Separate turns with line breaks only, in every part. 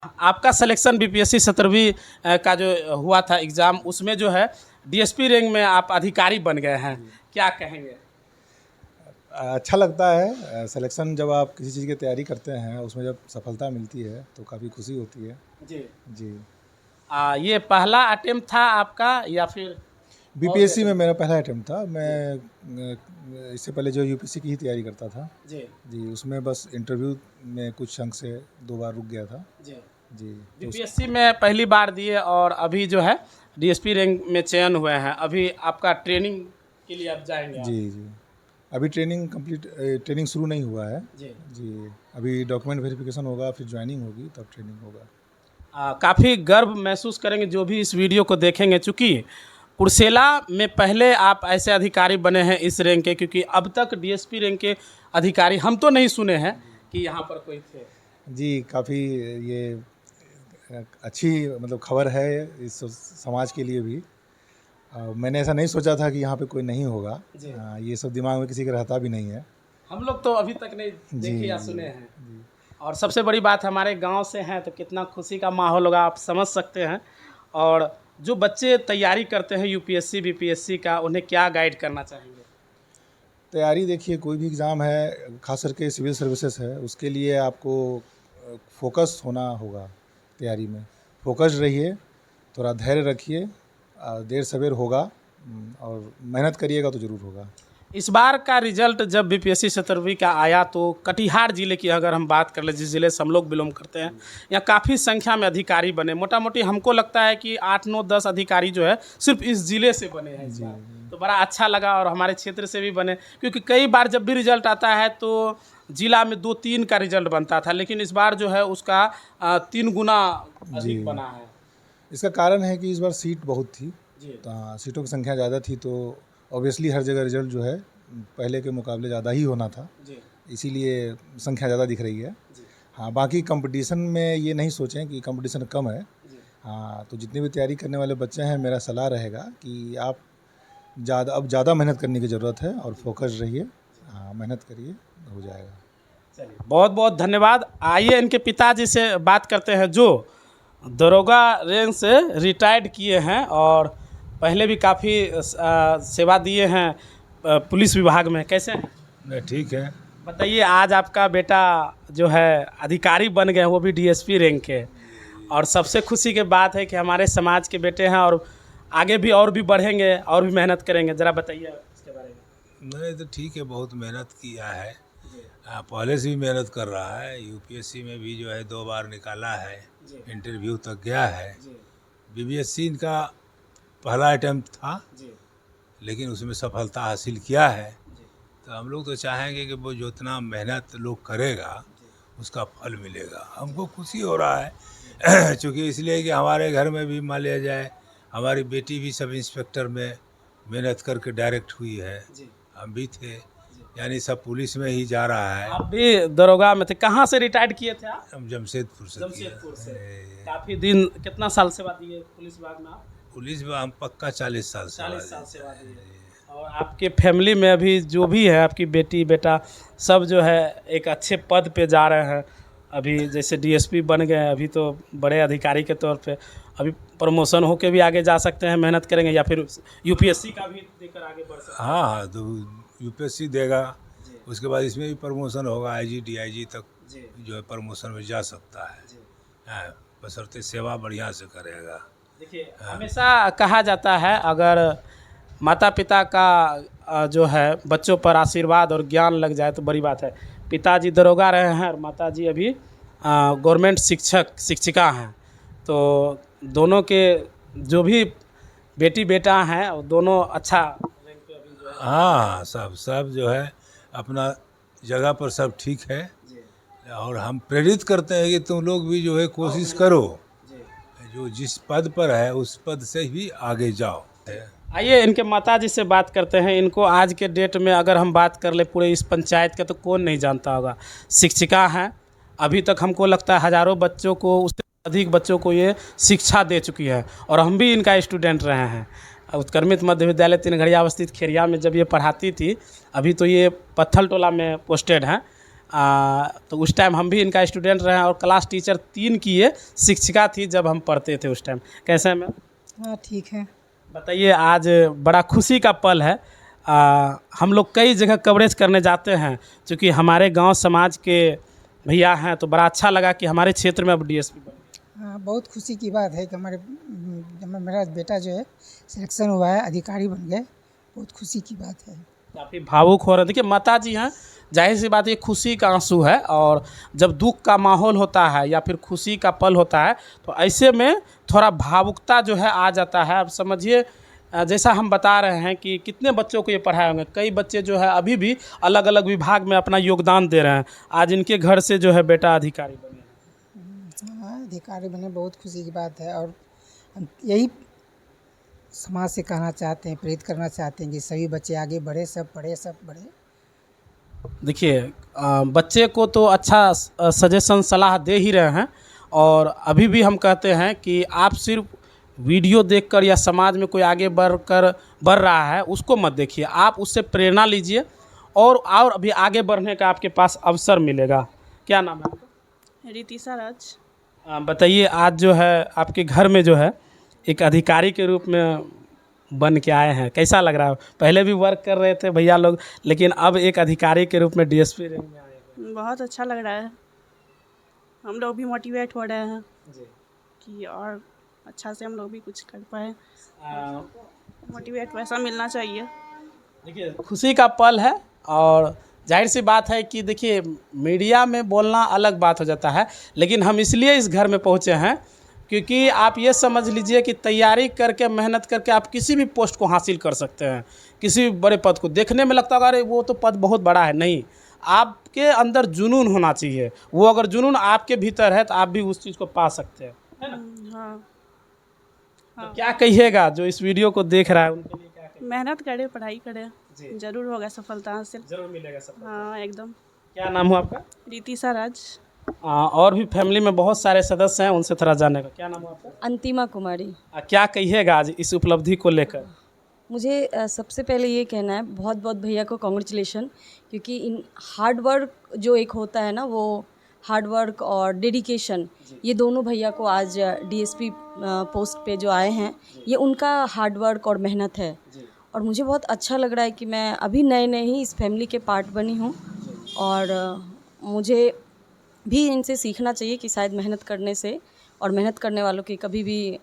आपका selection BPSC 17वीं का जो हुआ था एग्ज़ाम, उसमें जो है डीएसपी रैंक में आप अधिकारी बन गए हैं, क्या कहेंगे?
अच्छा लगता है सिलेक्शन। जब आप किसी चीज़ की तैयारी करते हैं, उसमें जब सफलता मिलती है तो काफ़ी खुशी होती है।
जी।
जी।
ये पहला अटेम्प्ट था आपका या फिर
बीपीएससी में मेरा पहला अटेम्प्ट था। मैं इससे पहले जो यूपीएससी की ही तैयारी करता था।
जी
जी, उसमें बस इंटरव्यू में कुछ अंक से 2 बार रुक गया था।
जी
जी।
बीपीएससी में पहली बार दिए और अभी जो है डीएसपी रैंक में चयन हुए हैं। अभी आपका ट्रेनिंग के लिए आप जाएंगे
जी जी, अभी ट्रेनिंग शुरू नहीं हुआ है।
जी।
जी, अभी डॉक्यूमेंट वेरिफिकेशन होगा, फिर ज्वाइनिंग होगी, तब ट्रेनिंग होगा।
काफ़ी गर्व महसूस करेंगे जो भी इस वीडियो को देखेंगे, चूँकि कुर्सेला में पहले आप ऐसे अधिकारी बने हैं इस रैंक के, क्योंकि अब तक डीएसपी रैंक के अधिकारी हम तो नहीं सुने हैं कि यहाँ पर कोई थे।
जी, काफ़ी ये अच्छी मतलब खबर है इस समाज के लिए भी। मैंने ऐसा नहीं सोचा था कि यहाँ पे कोई नहीं होगा।
जी।
ये सब दिमाग में किसी का रहता भी नहीं है।
हम लोग तो अभी तक नहीं
जी
देखे या
जी
सुने हैं।
जी।
और सबसे बड़ी बात, हमारे गांव से हैं तो कितना खुशी का माहौल होगा आप समझ सकते हैं। और जो बच्चे तैयारी करते हैं यूपीएससी बीपीएससी का, उन्हें क्या गाइड करना चाहेंगे?
तैयारी देखिए, कोई भी एग्ज़ाम है, खास करके सिविल सर्विसेज है, उसके लिए आपको फोकस होना होगा। तैयारी में फोकस्ड रहिए, थोड़ा धैर्य रखिए, देर सवेर होगा, और मेहनत करिएगा तो ज़रूर होगा।
इस बार का रिजल्ट जब बीपीएससी 17वीं का आया तो कटिहार जिले की अगर हम बात कर ले, जिस ज़िले से हम लोग बिलोंग करते हैं, यहाँ काफ़ी संख्या में अधिकारी बने। मोटा मोटी हमको लगता है कि 8 9 10 अधिकारी जो है सिर्फ इस ज़िले से बने हैं इस बार। तो बड़ा अच्छा लगा, और हमारे क्षेत्र से भी बने, क्योंकि कई बार जब भी रिजल्ट आता है तो जिला में 2 3 का रिजल्ट बनता था, लेकिन इस बार जो है उसका 3 गुना अधिक बना है।
इसका कारण है कि इस बार सीट बहुत थी।
जी
सीटों की संख्या ज़्यादा थी, तो ऑब्वियसली हर जगह रिजल्ट जो है पहले के मुकाबले ज़्यादा ही होना था,
जी
इसीलिए संख्या ज़्यादा दिख रही है।
जी
हाँ, बाकी कंपटीशन में ये नहीं सोचें कि कंपटीशन कम है।
जी।
हाँ, तो जितने भी तैयारी करने वाले बच्चे हैं, मेरा सलाह रहेगा कि आप ज़्यादा मेहनत करने की ज़रूरत है, और फोकस रहिए। हाँ, मेहनत करिए, हो जाएगा।
चलिए, बहुत बहुत धन्यवाद। आइए इनके पिताजी से बात करते हैं, जो दरोगा रैंक से रिटायर्ड किए हैं और पहले भी काफ़ी सेवा दिए हैं पुलिस विभाग में। कैसे हैं?
नहीं, ठीक है।
बताइए, आज आपका बेटा जो है अधिकारी बन गए, वो भी डीएसपी रैंक के, और सबसे खुशी की बात है कि हमारे समाज के बेटे हैं और आगे भी और भी बढ़ेंगे और भी मेहनत करेंगे। ज़रा बताइए इसके बारे में।
नहीं तो ठीक है, बहुत मेहनत किया है। पहले से भी मेहनत कर रहा है। यूपीएससी में भी जो है 2 बार निकाला है, इंटरव्यू तक गया है। बीबीएससी इनका पहला अटेम्प्ट था, लेकिन उसमें सफलता हासिल किया है। तो हम लोग तो चाहेंगे कि वो जितना मेहनत लोग करेगा उसका फल मिलेगा। हमको खुशी हो रहा है चूँकि इसलिए कि हमारे घर में भी मान लिया जाए, हमारी बेटी भी सब इंस्पेक्टर में मेहनत करके डायरेक्ट हुई है। हम भी थे, यानी सब पुलिस में ही जा रहा है।
आप भी दरोगा में थे, कहाँ से रिटायर्ड किए थे आप?
हम जमशेदपुर से
जमशेदपुर से। काफ़ी दिन, कितना साल सेवा दिए पुलिस विभाग में आप?
पुलिस में हम पक्का 40 साल से
40 साल सेवा दिए। और आपके फैमिली में अभी जो भी है, आपकी बेटी बेटा सब जो है एक अच्छे पद पे जा रहे हैं। अभी जैसे डीएसपी बन गए हैं, अभी तो बड़े अधिकारी के तौर पे, अभी प्रमोशन होके भी आगे जा सकते हैं, मेहनत करेंगे, या फिर यूपीएससी का भी देकर आगे बढ़ सकते हैं।
हाँ, तो यूपीएससी देगा, उसके बाद इसमें भी प्रमोशन होगा, आईजी डीआईजी तक जो है प्रमोशन में जा सकता है। हाँ, बशर्ते सेवा बढ़िया से करेगा।
देखिए, हमेशा कहा जाता है, अगर माता पिता का जो है बच्चों पर आशीर्वाद और ज्ञान लग जाए तो बड़ी बात है। पिताजी दरोगा रहे हैं और माताजी अभी गवर्नमेंट शिक्षिका हैं, तो दोनों के जो भी बेटी बेटा हैं, वो दोनों अच्छा रैंक पे अभी जो है।
हाँ, सब जो है अपना जगह पर सब ठीक है, और हम प्रेरित करते हैं कि तुम लोग भी जो है कोशिश करो, जो जिस पद पर है उस पद से ही आगे जाओ।
आइए इनके माताजी से बात करते हैं। इनको आज के डेट में अगर हम बात कर ले पूरे इस पंचायत के, तो कौन नहीं जानता होगा। शिक्षिका हैं, अभी तक हमको लगता है हज़ारों बच्चों को, उससे अधिक बच्चों को ये शिक्षा दे चुकी है, और हम भी इनका स्टूडेंट रहे हैं। उत्क्रमित मध्य विद्यालय तीनघड़िया अवस्थित खेरिया में जब ये पढ़ाती थी, अभी तो ये पत्थल टोला में पोस्टेड हैं। तो उस टाइम हम भी इनका स्टूडेंट रहे और क्लास टीचर 3 की ये शिक्षिका थी जब हम पढ़ते थे उस टाइम। कैसे हैं मैम?
हाँ ठीक है।
बताइए, आज बड़ा खुशी का पल है। हम लोग कई जगह कवरेज करने जाते हैं, क्योंकि हमारे गांव समाज के भैया हैं, तो बड़ा अच्छा लगा कि हमारे क्षेत्र में अब डीएसपी बने।
हाँ, बहुत खुशी की बात है कि मेरा बेटा जो है सिलेक्शन हुआ है, अधिकारी बन गए। बहुत खुशी की बात है।
काफ़ी भावुक हो रहे हैं। देखिए, माता जी हैं, जाहिर सी बात, ये खुशी का आंसू है, और जब दुख का माहौल होता है या फिर खुशी का पल होता है तो ऐसे में थोड़ा भावुकता जो है आ जाता है। अब समझिए, जैसा हम बता रहे हैं कि कितने बच्चों को ये पढ़ाए होंगे, कई बच्चे जो है अभी भी अलग अलग विभाग में अपना योगदान दे रहे हैं। आज इनके घर से जो है बेटा अधिकारी बने।
हाँ, अधिकारी बने, बहुत खुशी की बात है। और हम यही समाज से कहना चाहते हैं, प्रेरित करना चाहते हैं कि सभी बच्चे आगे बढ़े, सब पढ़े, सब बढ़े।
देखिए, बच्चे को तो अच्छा सजेशन सलाह दे ही रहे हैं, और अभी भी हम कहते हैं कि आप सिर्फ वीडियो देखकर या समाज में कोई आगे बढ़ रहा है उसको मत देखिए, आप उससे प्रेरणा लीजिए और अभी आगे बढ़ने का आपके पास अवसर मिलेगा। क्या नाम है आपका?
रितिशा राज।
बताइए, आज जो है आपके घर में जो है एक अधिकारी के रूप में बन के आए हैं, कैसा लग रहा है? पहले भी वर्क कर रहे थे भैया लोग, लेकिन अब एक अधिकारी के रूप में डीएसपी रैंक में आए हैं।
बहुत अच्छा लग रहा है। हम लोग भी मोटिवेट हो रहे हैं
जी।
कि और अच्छा से हम लोग भी कुछ कर पाए। मोटिवेट वैसा मिलना चाहिए।
देखिए, खुशी का पल है, और जाहिर सी बात है कि देखिए, मीडिया में बोलना अलग बात हो जाता है, लेकिन हम इसलिए इस घर में पहुंचे हैं क्योंकि आप ये समझ लीजिए कि तैयारी करके, मेहनत करके आप किसी भी पोस्ट को हासिल कर सकते हैं। किसी भी बड़े पद को देखने में लगता है अरे वो तो पद बहुत बड़ा है, नहीं, आपके अंदर जुनून होना चाहिए। वो अगर जुनून आपके भीतर है तो आप भी उस चीज़ को पा सकते हैं, है ना?
हाँ,
तो क्या कहिएगा जो इस वीडियो को देख रहा है उनके लिए? क्या कहिएगा?
मेहनत करे, पढ़ाई करे,
जी।
जरूर होगा सफलता हासिल।
जरूर मिलेगा सब।
हाँ, एकदम।
क्या नाम हुआ आपका?
रितिशा राज।
और भी फैमिली में बहुत सारे सदस्य हैं, उनसे थोड़ा जानने का। क्या नाम हुआ आपका?
अंतिमा कुमारी।
क्या कहिएगा आज इस उपलब्धि को लेकर?
मुझे सबसे पहले ये कहना है, बहुत बहुत भैया को कॉन्ग्रेचुलेशन, क्योंकि इन हार्ड वर्क जो एक होता है ना, वो हार्ड वर्क और डेडिकेशन, ये दोनों भैया को आज डीएसपी पोस्ट पे जो आए हैं, ये उनका हार्ड वर्क और मेहनत है। और मुझे बहुत अच्छा लग रहा है कि मैं अभी नए नए ही इस फैमिली के पार्ट बनी हूँ, और मुझे भी इनसे सीखना चाहिए कि शायद मेहनत करने से, और मेहनत करने वालों के कभी भी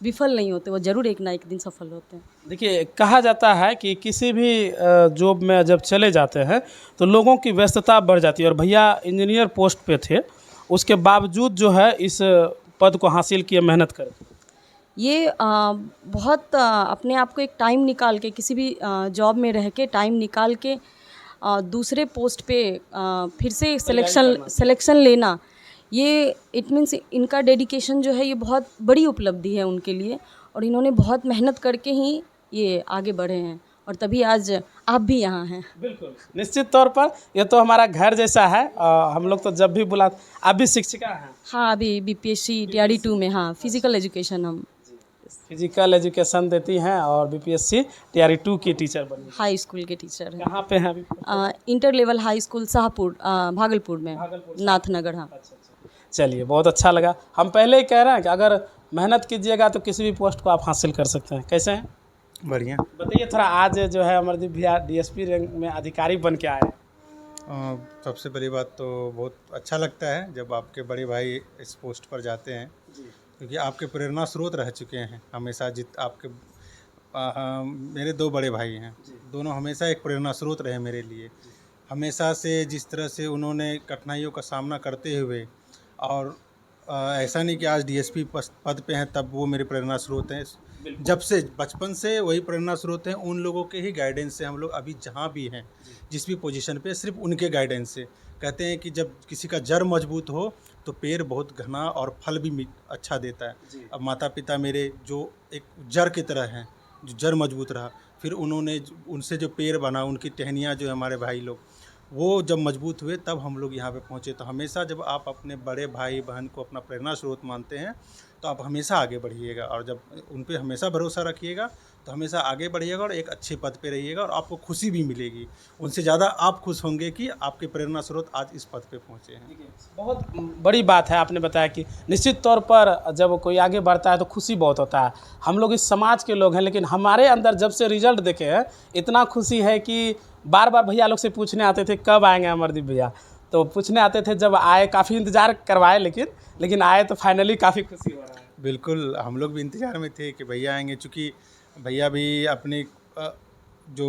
विफल नहीं होते, वो ज़रूर एक ना एक दिन सफल होते हैं।
देखिए, कहा जाता है कि किसी भी जॉब में जब चले जाते हैं तो लोगों की व्यस्तता बढ़ जाती है, और भैया इंजीनियर पोस्ट पे थे, उसके बावजूद जो है इस पद को हासिल किए, मेहनत करें।
ये बहुत अपने आप को एक टाइम निकाल के, किसी भी जॉब में रह के टाइम निकाल के दूसरे पोस्ट पे फिर से सिलेक्शन लेना, ये इट मीन्स इनका डेडिकेशन जो है ये बहुत बड़ी उपलब्धि है उनके लिए, और इन्होंने बहुत मेहनत करके ही ये आगे बढ़े हैं, और तभी आज आप भी यहाँ हैं।
बिल्कुल, निश्चित तौर पर ये तो हमारा घर जैसा है। हम लोग तो जब भी बुला, आप भी शिक्षिका हैं?
हाँ, अभी बीपीएससी टीआरई 2 में, हाँ, फिजिकल एजुकेशन, हम
फिजिकल एजुकेशन देती हैं, और बीपीएससी टीआरई 2 की टीचर बनी।
हाई स्कूल के टीचर हैं।
कहाँ पे हैं अभी?
Inter level high school Shahpur, Bhagalpur में, नाथनगर। हाँ,
चलिए, बहुत अच्छा लगा। हम पहले ही कह रहे हैं कि अगर मेहनत कीजिएगा तो किसी भी पोस्ट को आप हासिल कर सकते हैं। कैसे हैं?
बढ़िया।
बताइए थोड़ा, आज जो है अमरदीप भैया डीएसपी रैंक में अधिकारी बन के आए।
सबसे पहली बात तो बहुत अच्छा लगता है जब आपके बड़े भाई इस पोस्ट पर जाते हैं, क्योंकि आपके प्रेरणा स्रोत रह चुके हैं हमेशा। मेरे 2 बड़े भाई हैं, दोनों हमेशा एक प्रेरणा स्रोत रहे मेरे लिए। हमेशा से जिस तरह से उन्होंने कठिनाइयों का सामना करते हुए, और ऐसा नहीं कि आज डीएसपी पद पे हैं तब वो मेरे प्रेरणा स्रोत हैं, जब से बचपन से वही प्रेरणा स्रोत हैं। उन लोगों के ही गाइडेंस से हम लोग अभी जहाँ भी हैं, जिस भी पोजीशन पे, सिर्फ उनके गाइडेंस से। कहते हैं कि जब किसी का जड़ मजबूत हो तो पेड़ बहुत घना और फल भी अच्छा देता है। अब माता पिता मेरे जो एक जड़ की तरह हैं, जो जड़ मजबूत रहा, फिर उन्होंने उनसे जो पेड़ बना, उनकी टहनियाँ जो हमारे भाई लोग, वो जब मजबूत हुए तब हम लोग यहाँ पे पहुँचे। तो हमेशा जब आप अपने बड़े भाई बहन को अपना प्रेरणा स्रोत मानते हैं तो आप हमेशा आगे बढ़िएगा, और जब उन पे हमेशा भरोसा रखिएगा तो हमेशा आगे बढ़िएगा और एक अच्छे पद पे रहिएगा, और आपको खुशी भी मिलेगी। उनसे ज़्यादा आप खुश होंगे कि आपके प्रेरणा स्रोत आज इस पद पे पहुँचे हैं।
बहुत बड़ी बात है आपने बताया कि निश्चित तौर पर जब कोई आगे बढ़ता है तो खुशी बहुत होता है। हम लोग इस समाज के लोग हैं, लेकिन हमारे अंदर जब से रिजल्ट देखे हैं इतना खुशी है कि बार बार भैया लोग से पूछने आते थे कब आएंगे अमरदीप भैया, तो पूछने आते थे, जब आए काफ़ी इंतज़ार करवाए, लेकिन आए तो फाइनली काफ़ी खुशी हो रहा है।
बिल्कुल, हम लोग भी इंतज़ार में थे कि भैया आएंगे, चूँकि भैया भी अपनी जो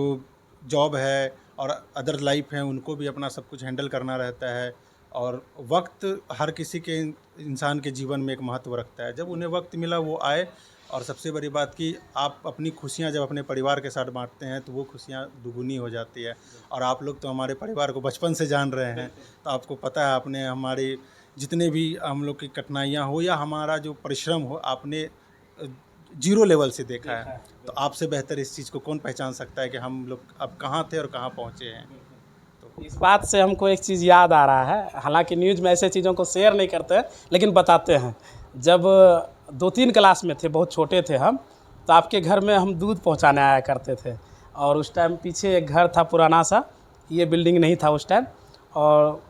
जॉब है और अदर लाइफ है उनको भी अपना सब कुछ हैंडल करना रहता है, और वक्त हर किसी के इंसान के जीवन में एक महत्व रखता है। जब उन्हें वक्त मिला वो आए, और सबसे बड़ी बात कि आप अपनी खुशियाँ जब अपने परिवार के साथ बांटते हैं तो वो खुशियाँ दुगुनी हो जाती है। और आप लोग तो हमारे परिवार को बचपन से जान रहे हैं, तो आपको पता है, आपने हमारे जितने भी हम लोग की कठिनाइयाँ हो या हमारा जो परिश्रम हो, आपने जीरो लेवल से देखा है। तो आपसे बेहतर इस चीज़ को कौन पहचान सकता है कि हम लोग अब कहाँ थे और कहाँ पहुँचे हैं।
इस बात से हमको एक चीज़ याद आ रहा है, हालांकि न्यूज़ में ऐसे चीज़ों को शेयर नहीं करते लेकिन बताते हैं। जब 2-3 क्लास में थे, बहुत छोटे थे हम, तो आपके घर में हम दूध पहुंचाने आया करते थे, और उस टाइम पीछे एक घर था पुराना सा, ये बिल्डिंग नहीं था उस टाइम, और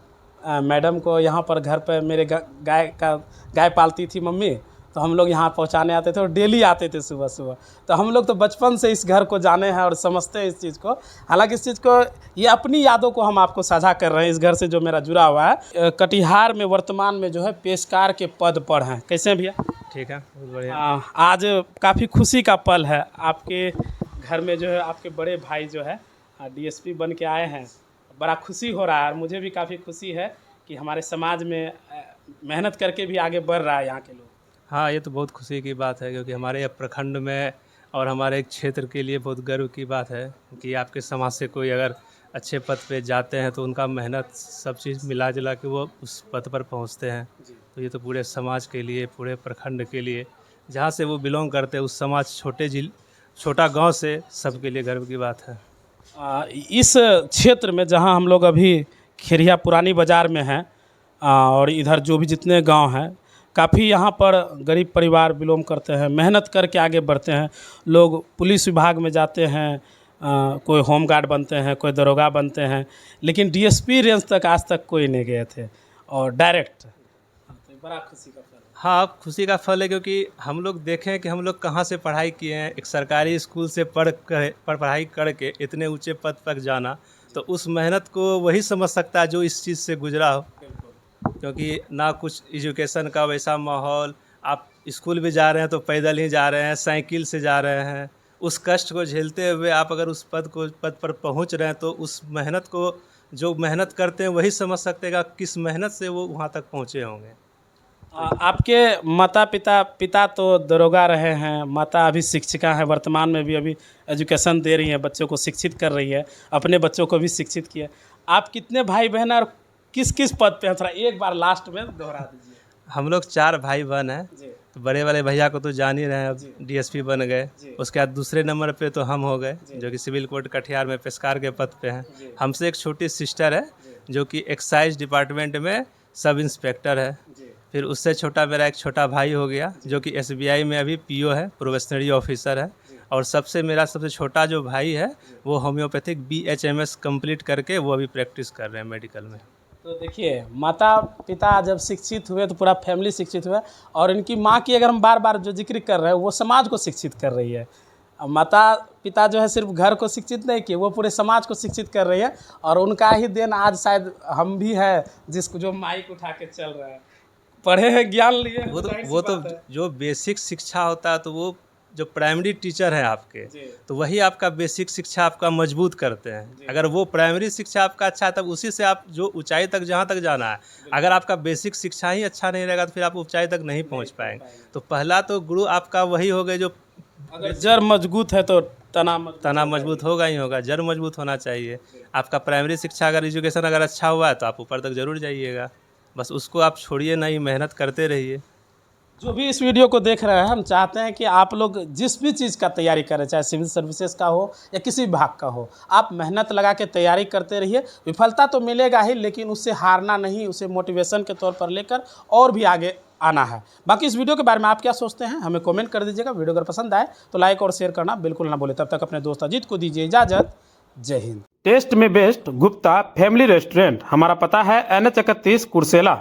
मैडम को यहाँ पर घर पर मेरे गाय पालती थी मम्मी, तो हम लोग यहाँ पहुँचाने आते थे और डेली आते थे सुबह सुबह। तो हम लोग तो बचपन से इस घर को जाने हैं और समझते हैं इस चीज़ को। हालांकि इस चीज़ को, ये अपनी यादों को हम आपको साझा कर रहे हैं, इस घर से जो मेरा जुड़ा हुआ है। कटिहार में वर्तमान में जो है पेशकार के पद पर हैं। कैसे हैं भैया?
ठीक है, बहुत बढ़िया।
आज काफ़ी खुशी का पल है आपके घर में, जो है आपके बड़े भाई जो है डीएसपी बन के आए हैं। बड़ा खुशी हो रहा है, और मुझे भी काफ़ी खुशी है कि हमारे समाज में मेहनत करके भी आगे बढ़ रहा है यहाँ के लोग।
हाँ, ये तो बहुत खुशी की बात है, क्योंकि हमारे प्रखंड में और हमारे क्षेत्र के लिए बहुत गर्व की बात है कि आपके समाज से कोई अगर अच्छे पद पे जाते हैं तो उनका मेहनत सब चीज़ मिला जुला के वो उस पद पर पहुंचते हैं। तो ये तो पूरे समाज के लिए, पूरे प्रखंड के लिए, जहाँ से वो बिलोंग करते हैं उस समाज, छोटा गांव से सबके लिए गर्व की बात है।
इस क्षेत्र में जहाँ हम लोग अभी खेरिया पुरानी बाज़ार में हैं, और इधर जो भी जितने गांव हैं, काफ़ी यहाँ पर गरीब परिवार बिलोंग करते हैं, मेहनत करके आगे बढ़ते हैं। लोग पुलिस विभाग में जाते हैं, कोई होमगार्ड बनते हैं, कोई दरोगा बनते हैं, लेकिन डीएसपी रेंज तक आज तक कोई नहीं गए थे, और डायरेक्ट। तो बड़ा खुशी का फल है।
हाँ, खुशी का फल है, क्योंकि हम लोग देखें कि हम लोग कहाँ से पढ़ाई किए हैं। एक सरकारी स्कूल से पढ़ाई करके इतने ऊंचे पद तक जाना, तो उस मेहनत को वही समझ सकता है जो इस चीज़ से गुजरा हो। क्योंकि ना कुछ एजुकेशन का वैसा माहौल, आप स्कूल भी जा रहे हैं तो पैदल ही जा रहे हैं, साइकिल से जा रहे हैं। उस कष्ट को झेलते हुए आप अगर उस पद पर पहुंच रहे हैं, तो उस मेहनत को, जो मेहनत करते हैं वही समझ सकते हैं किस मेहनत से वो वहाँ तक पहुँचे होंगे।
आपके पिता तो दरोगा रहे हैं, माता अभी शिक्षिका हैं, वर्तमान में भी अभी एजुकेशन दे रही हैं, बच्चों को शिक्षित कर रही है, अपने बच्चों को भी शिक्षित किया। आप कितने भाई बहन और किस किस पद पे हैं, थोड़ा एक बार लास्ट में दोहरा दीजिए।
हम लोग 4 भाई बहन हैं। तो बड़े वाले भैया को तो जान ही रहे हैं, अब डीएसपी बन गए। उसके बाद दूसरे नंबर पे तो हम हो गए, जो कि सिविल कोर्ट कटिहार में पेशकार के पद पे हैं। हमसे एक छोटी सिस्टर है जो कि एक्साइज डिपार्टमेंट में सब इंस्पेक्टर है। फिर उससे छोटा मेरा एक छोटा भाई हो गया, जो कि एसबीआई में अभी पीओ है, प्रोबेशनरी ऑफिसर है। और मेरा सबसे छोटा जो भाई है वो होम्योपैथिक BHMS कंप्लीट करके वो अभी प्रैक्टिस कर रहे हैं मेडिकल में।
तो देखिए, माता पिता जब शिक्षित हुए तो पूरा फैमिली शिक्षित हुआ, और इनकी माँ की अगर हम बार बार जो जिक्र कर रहे हैं वो समाज को शिक्षित कर रही है। माता पिता जो है सिर्फ घर को शिक्षित नहीं किए, वो पूरे समाज को शिक्षित कर रही है, और उनका ही देन आज शायद हम भी हैं जिसको जो माइक उठा के चल रहे हैं, पढ़े हैं, ज्ञान लिए।
वो तो जो बेसिक शिक्षा होता है, तो वो जो प्राइमरी टीचर हैं आपके, तो वही आपका बेसिक शिक्षा आपका मजबूत करते हैं। अगर वो प्राइमरी शिक्षा आपका अच्छा है, तब उसी से आप जो ऊंचाई तक जहाँ तक जाना है। अगर आपका बेसिक शिक्षा ही अच्छा नहीं रहेगा तो फिर आप ऊंचाई तक नहीं पहुँच पाएंगे। तो पहला तो गुरु आपका वही हो गए, जो
अगर जड़ मजबूत है तो तना
मजबूत होगा ही होगा। जड़ मजबूत होना चाहिए। आपका प्राइमरी शिक्षा अगर एजुकेशन अगर अच्छा हुआ है तो आप ऊपर तक जरूर जाइएगा। बस उसको आप छोड़िए नहीं, मेहनत करते रहिए।
जो भी इस वीडियो को देख रहे हैं, हम चाहते हैं कि आप लोग जिस भी चीज़ का तैयारी करें, चाहे सिविल सर्विसेज का हो या किसी विभाग का हो, आप मेहनत लगा के तैयारी करते रहिए। विफलता तो मिलेगा ही, लेकिन उससे हारना नहीं, उसे मोटिवेशन के तौर पर लेकर और भी आगे आना है। बाकी इस वीडियो के बारे में आप क्या सोचते हैं हमें कमेंट कर दीजिएगा। वीडियो अगर पसंद आए तो लाइक और शेयर करना बिल्कुल ना भूलें। तब तक अपने दोस्त अजीत को दीजिए इजाज़त। जय हिंद। टेस्ट में बेस्ट गुप्ता फैमिली रेस्टोरेंट, हमारा पता है NH 31 कुर्सेला।